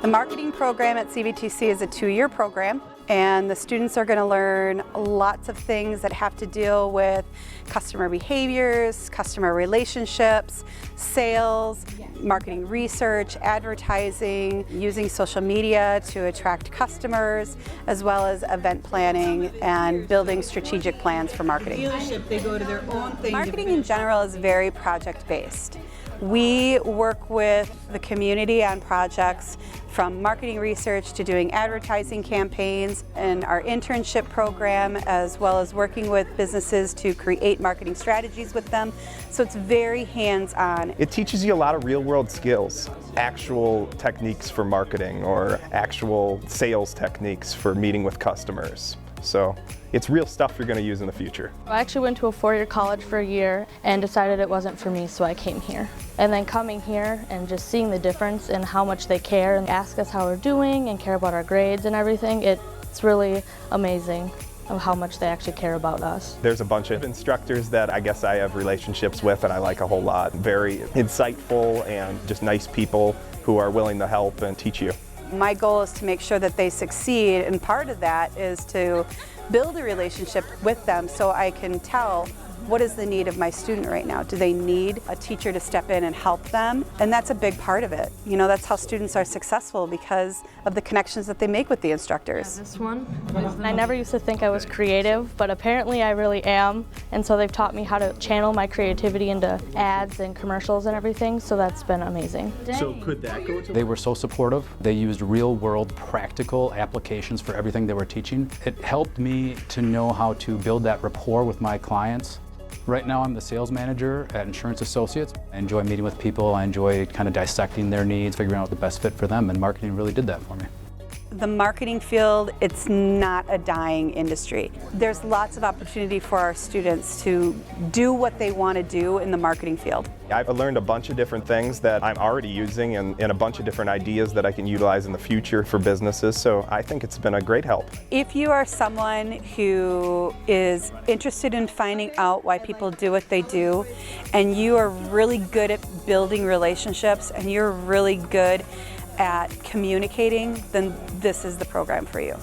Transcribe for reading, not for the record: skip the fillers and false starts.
The marketing program at CVTC is a 2-year program, and the students are going to learn lots of things that have to deal with customer behaviors, customer relationships, sales, marketing research, advertising, using social media to attract customers, as well as event planning and building strategic plans for marketing. They go to their own thing. Marketing in general is very project-based. We work with the community on projects from marketing research to doing advertising campaigns and our internship program, as well as working with businesses to create marketing strategies with them. So it's very hands-on. It teaches you a lot of real-world skills, actual techniques for marketing or actual sales techniques for meeting with customers. So it's real stuff you're going to use in the future. I actually went to a 4-year college for a year and decided it wasn't for me, so I came here. And then coming here and just seeing the difference in how much they care and ask us how we're doing and care about our grades and everything, it's really amazing of how much they actually care about us. There's a bunch of instructors that I guess I have relationships with and I like a whole lot. Very insightful and just nice people who are willing to help and teach you. My goal is to make sure that they succeed, and part of that is to build a relationship with them so I can tell what is the need of my student right now. Do they need a teacher to step in and help them? And that's a big part of it. You know, that's how students are successful, because of the connections that they make with the instructors. Yeah, this one. I never used to think I was creative, but apparently I really am. And so they've taught me how to channel my creativity into ads and commercials and everything, so that's been amazing. So could that go to... They were so supportive. They used real-world practical applications for everything they were teaching. It helped me to know how to build that rapport with my clients. Right now I'm the sales manager at Insurance Associates. I enjoy meeting with people, I enjoy kind of dissecting their needs, figuring out the best fit for them, and marketing really did that for me. The marketing field, it's not a dying industry. There's lots of opportunity for our students to do what they want to do in the marketing field. I've learned a bunch of different things that I'm already using and a bunch of different ideas that I can utilize in the future for businesses, so I think it's been a great help. If you are someone who is interested in finding out why people do what they do, and you are really good at building relationships, and you're really good at communicating, then this is the program for you.